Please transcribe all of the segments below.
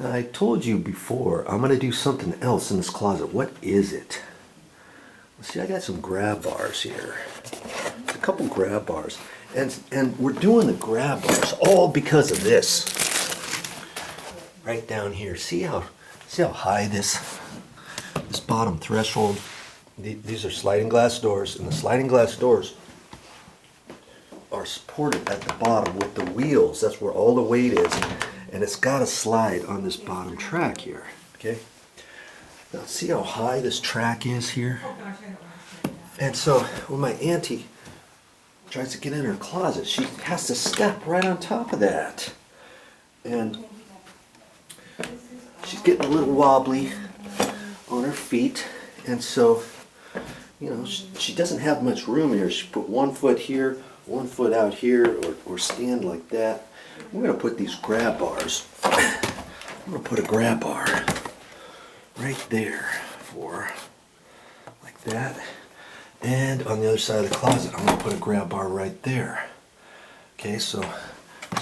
I told you before, I'm gonna do something else in this closet. What is it? Let's see, I got some grab bars here. A couple grab bars. And we're doing the grab bars all because of this. Right down here. See how high this bottom threshold. These are sliding glass doors, and the sliding glass doors are supported at the bottom with the wheels. That's where all the weight is. And it's got to slide on this bottom track here, okay? Now see how high this track is here? And so when my auntie tries to get in her closet, she has to step right on top of that. And she's getting a little wobbly on her feet. And so, you know, she doesn't have much room here. She put 1 foot here, 1 foot out here, or stand like that. I'm going to put these grab bars. I'm going to put a grab bar right there for like that. And on the other side of the closet, I'm going to put a grab bar right there. Okay, so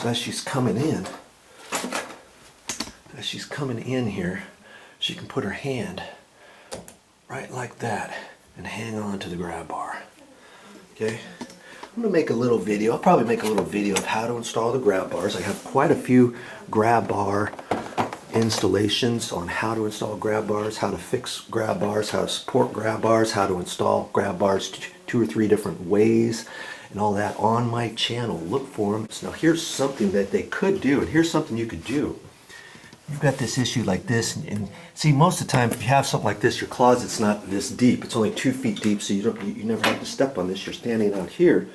as she's coming in, here, she can put her hand right like that and hang on to the grab bar. Okay. I'm going to make a little video. I'll probably make a little video of how to install the grab bars. I have quite a few grab bar installations on how to install grab bars, how to fix grab bars, how to support grab bars, how to install grab bars 2 or 3 different ways, and all that on my channel. Look for them. So now here's something that they could do, and here's something you could do. You've got this issue like this, and see, most of the time if you have something like this, your closet's not this deep. It's only 2 feet deep, so you never have to step on this. You're standing out here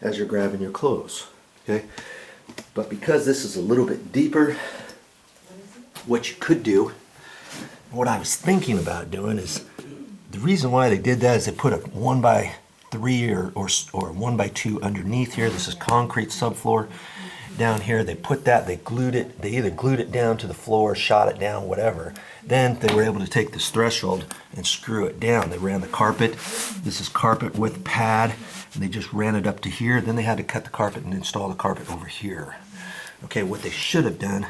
as you're grabbing your clothes, okay? But because this is a little bit deeper, what you could do, what I was thinking about doing is, the reason why they did that is they put a 1x3 or 1x2 underneath here. This is concrete subfloor. Down here, they put that, they either glued it down to the floor, shot it down, whatever. Then they were able to take this threshold and screw it down. They ran the carpet. This is carpet with pad, and they just ran it up to here. Then they had to cut the carpet and install the carpet over here. Okay, what they should have done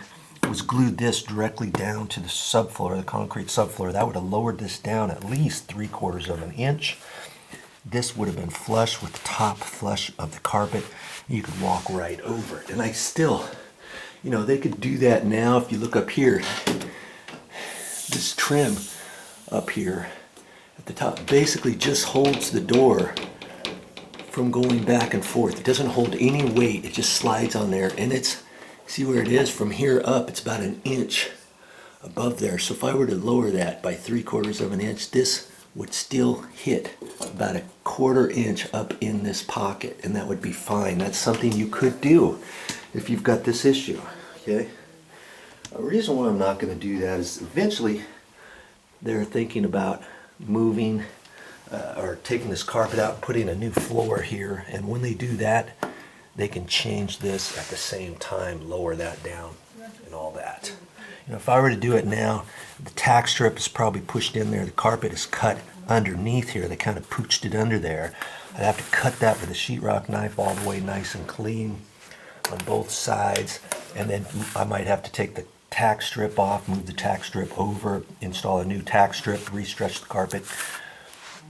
was glued this directly down to the subfloor, the concrete subfloor. That would have lowered this down at least 3/4 of an inch. This would have been flush with the top flush of the carpet. You could walk right over it. And I still, you know, they could do that now. If you look up here, this trim up here at the top basically just holds the door from going back and forth. It doesn't hold any weight. It just slides on there, and it's, see where it is? From here up, it's about 1 inch above there. So if I were to lower that by 3/4 of an inch, this would still hit about 1/4 inch up in this pocket, and that would be fine. That's something you could do if you've got this issue, okay? The reason why I'm not going to do that is eventually they're thinking about moving or taking this carpet out and putting a new floor here, and when they do that, they can change this at the same time, lower that down and all that. You know, if I were to do it now, the tack strip is probably pushed in there. The carpet is cut underneath here. They kind of pooched it under there. I'd have to cut that with a sheetrock knife all the way nice and clean on both sides. And then I might have to take the tack strip off, move the tack strip over, install a new tack strip, re-stretch the carpet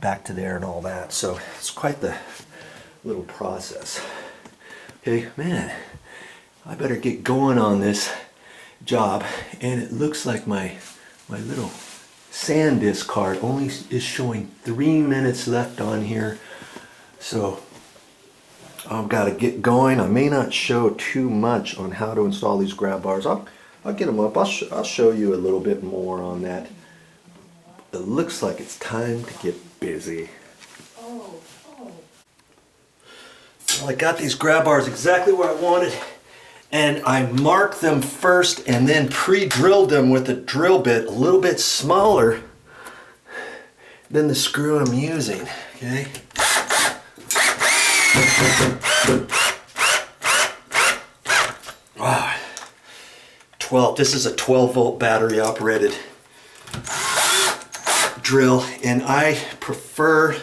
back to there and all that. So it's quite the little process. Okay, man, I better get going on this job, and it looks like my little SanDisk card only is showing 3 minutes left on here, so I've got to get going. I may not show too much on how to install these grab bars. I'll get them up. I'll show you a little bit more on that. It looks like it's time to get busy. Well, I got these grab bars exactly where I wanted, and I marked them first and then pre-drilled them with a drill bit a little bit smaller than the screw I'm using, okay? Ah, 12, this is a 12 volt battery operated drill, and I prefer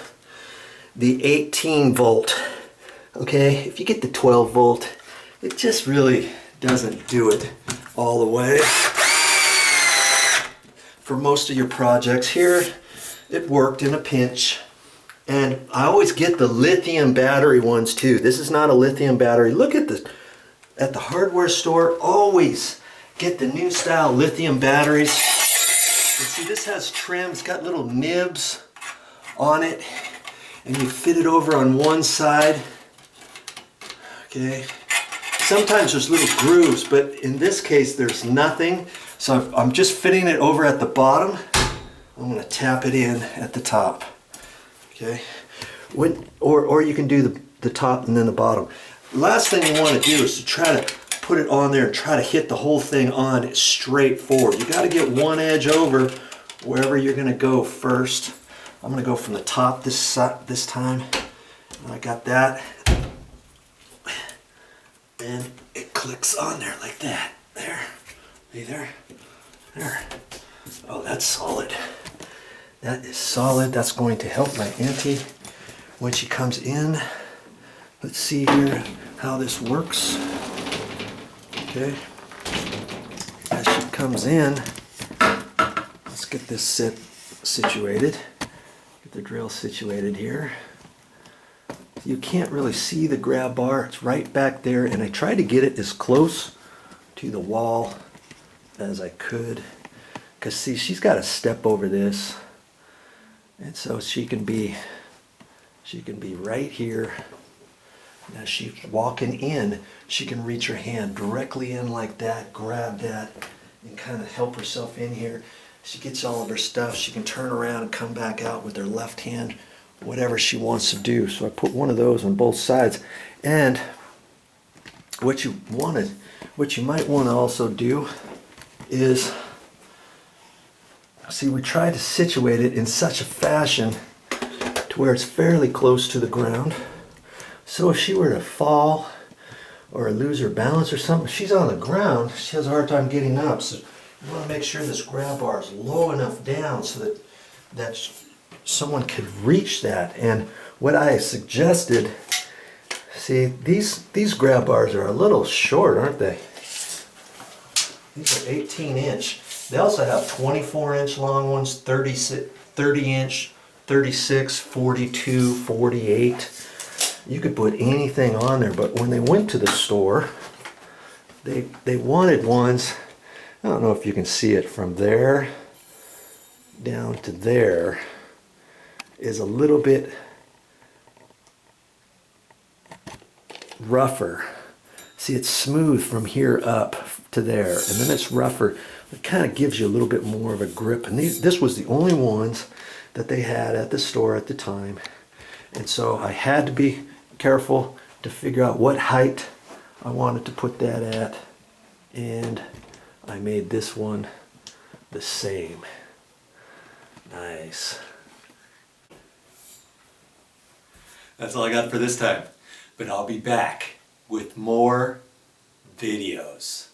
the 18 volt, okay? If you get the 12 volt, it just really doesn't do it all the way. for most of your projects. Here, it worked in a pinch. And I always get the lithium battery ones too. This is not a lithium battery. Look at the hardware store, always get the new style lithium batteries. And see, this has trim, it's got little nibs on it, and you fit it over on one side. Okay. Sometimes there's little grooves, but in this case there's nothing. So I'm just fitting it over at the bottom. I'm going to tap it in at the top. Okay. Or you can do the top and then the bottom. Last thing you want to do is to try to put it on there and try to hit the whole thing on straight forward. You got to get one edge over wherever you're going to go first. I'm going to go from the top this time. And I got that. And it clicks on there like that. There. See there? There. Oh, that's solid. That is solid. That's going to help my auntie when she comes in. Let's see here how this works. Okay. As she comes in, let's get this situated. Get the drill situated here. You can't really see the grab bar. It's right back there, and I tried to get it as close to the wall as I could. Because see, she's got to step over this. And so she can be right here. As she's walking in, she can reach her hand directly in like that, grab that, and kind of help herself in here. She gets all of her stuff. She can turn around and come back out with her left hand, whatever she wants to do. So I put one of those on both sides. And what you might want to also do is, see, we try to situate it in such a fashion to where it's fairly close to the ground. So if she were to fall or lose her balance or something, if she's on the ground, she has a hard time getting up. So you want to make sure this grab bar is low enough down so that someone could reach that. And what I suggested, see, these grab bars are a little short, aren't they? These are 18-inch. They also have 24-inch long ones, 30-inch, 36, 42, 48. You could put anything on there, but when they went to the store, they wanted ones, I don't know if you can see it, from there down to there is a little bit rougher. See, it's smooth from here up to there, and then it's rougher. It kind of gives you a little bit more of a grip. And this was the only ones that they had at the store at the time. And so I had to be careful to figure out what height I wanted to put that at. And I made this one the same. Nice. That's all I got for this time. But I'll be back with more videos.